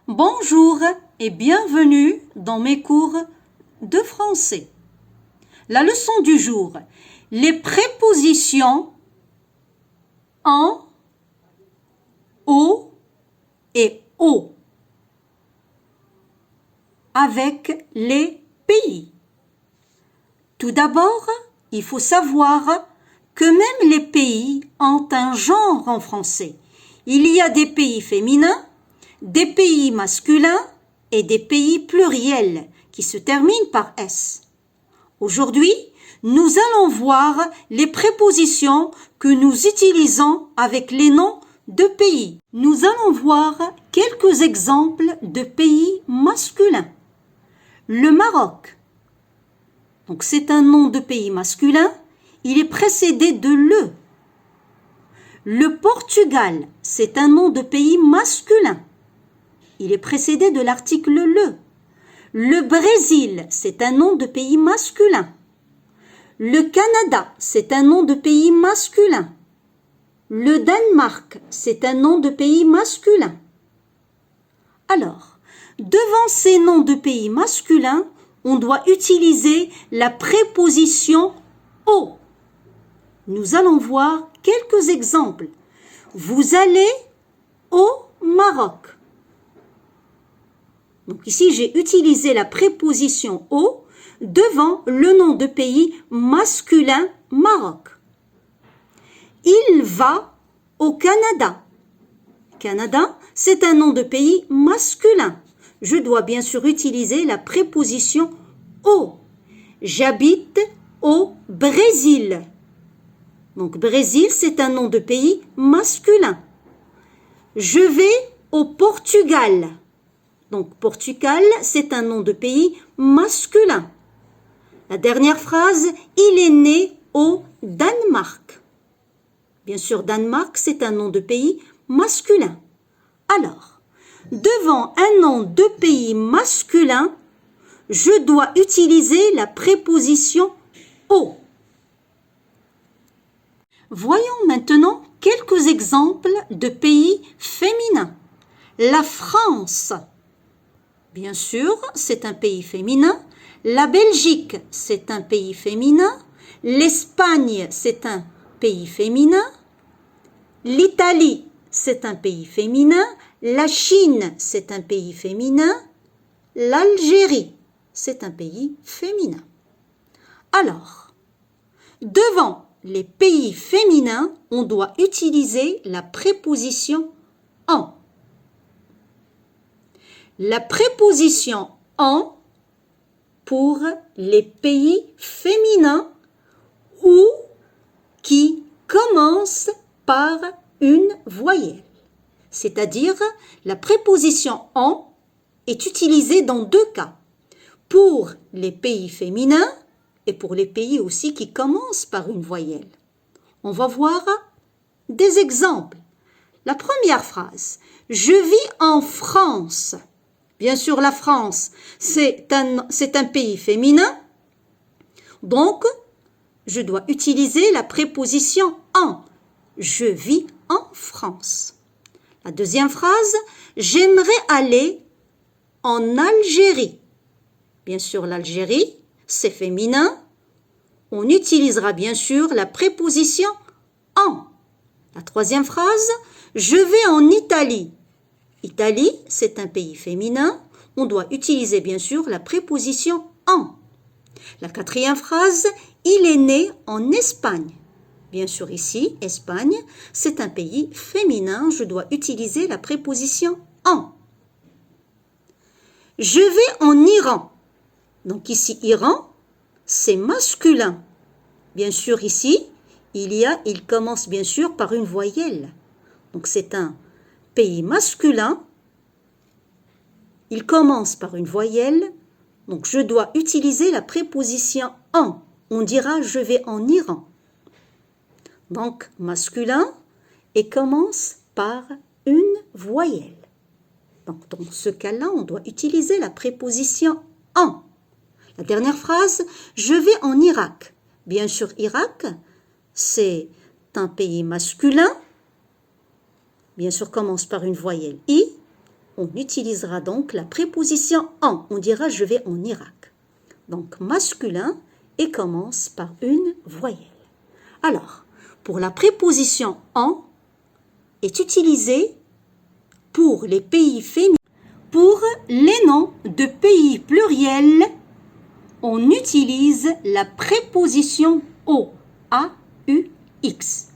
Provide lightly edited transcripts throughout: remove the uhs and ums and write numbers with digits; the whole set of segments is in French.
Bonjour et bienvenue dans mes cours de français. La leçon du jour, les prépositions en, au et au avec les pays. Tout d'abord, il faut savoir que même les pays ont un genre en français. Il y a des pays féminins, des pays masculins et des pays pluriels qui se terminent par S. Aujourd'hui, nous allons voir les prépositions que nous utilisons avec les noms de pays. Nous allons voir quelques exemples de pays masculins. Le Maroc. Donc c'est un nom de pays masculin, il est précédé de le. Le Portugal, c'est un nom de pays masculin. Il est précédé de l'article le. Le Brésil, c'est un nom de pays masculin. Le Canada, c'est un nom de pays masculin. Le Danemark, c'est un nom de pays masculin. Alors, devant ces noms de pays masculins, on doit utiliser la préposition au. Nous allons voir quelques exemples. Vous allez au Maroc. Donc ici, j'ai utilisé la préposition au devant le nom de pays masculin Maroc. Il va au Canada. Canada, c'est un nom de pays masculin. Je dois bien sûr utiliser la préposition au. J'habite au Brésil. Donc Brésil, c'est un nom de pays masculin. Je vais au Portugal. Donc Portugal, c'est un nom de pays masculin. La dernière phrase, il est né au Danemark. Bien sûr, Danemark, c'est un nom de pays masculin. Alors, devant un nom de pays masculin, je dois utiliser la préposition au. Voyons maintenant quelques exemples de pays féminins. La France. Bien sûr, c'est un pays féminin. La Belgique, c'est un pays féminin. L'Espagne, c'est un pays féminin. L'Italie, c'est un pays féminin. La Chine, c'est un pays féminin. L'Algérie, c'est un pays féminin. Alors, devant les pays féminins, on doit utiliser la préposition en. La préposition en pour les pays féminins ou qui commencent par une voyelle. C'est-à-dire, la préposition en est utilisée dans deux cas. Pour les pays féminins et pour les pays aussi qui commencent par une voyelle. On va voir des exemples. La première phrase, je vis en France. Bien sûr, la France, c'est un pays féminin. Donc, je dois utiliser la préposition en. Je vis en France. La deuxième phrase, j'aimerais aller en Algérie. Bien sûr, l'Algérie, c'est féminin. On utilisera bien sûr la préposition en. La troisième phrase, je vais en Italie. Italie, c'est un pays féminin. On doit utiliser bien sûr la préposition en. La quatrième phrase, il est né en Espagne. Bien sûr ici, Espagne, c'est un pays féminin. Je dois utiliser la préposition en. Je vais en Iran. Donc ici, Iran, c'est masculin. Bien sûr ici, il commence bien sûr par une voyelle. Donc c'est un pays masculin, il commence par une voyelle, donc je dois utiliser la préposition en. On dira je vais en Iran. Donc masculin et commence par une voyelle. Donc dans ce cas-là, on doit utiliser la préposition en. La dernière phrase, je vais en Irak. Bien sûr, Irak, c'est un pays masculin. Bien sûr, commence par une voyelle I. on utilisera donc la préposition en. On dira je vais en Irak. Donc masculin et commence par une voyelle. Alors, pour la préposition en est utilisée pour les pays féminins. Pour les noms de pays pluriels, on utilise la préposition au, a, u, x.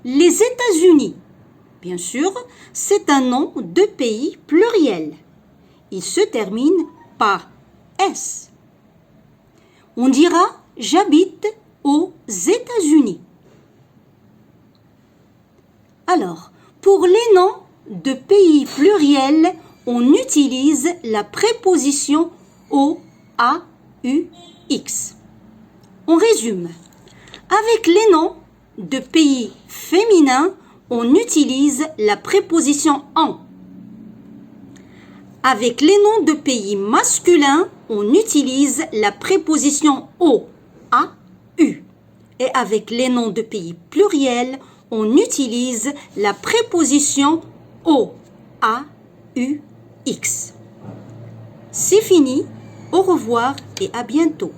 Les États-Unis, bien sûr, c'est un nom de pays pluriel. Il se termine par S. On dira j'habite aux États-Unis. Alors, pour les noms de pays pluriels, on utilise la préposition au, a, u, x. On résume. Avec les noms de pays féminins, on utilise la préposition en. Avec les noms de pays masculins, on utilise la préposition au, a, u. Et avec les noms de pays pluriels, on utilise la préposition au, a, u, x. C'est fini, au revoir et à bientôt.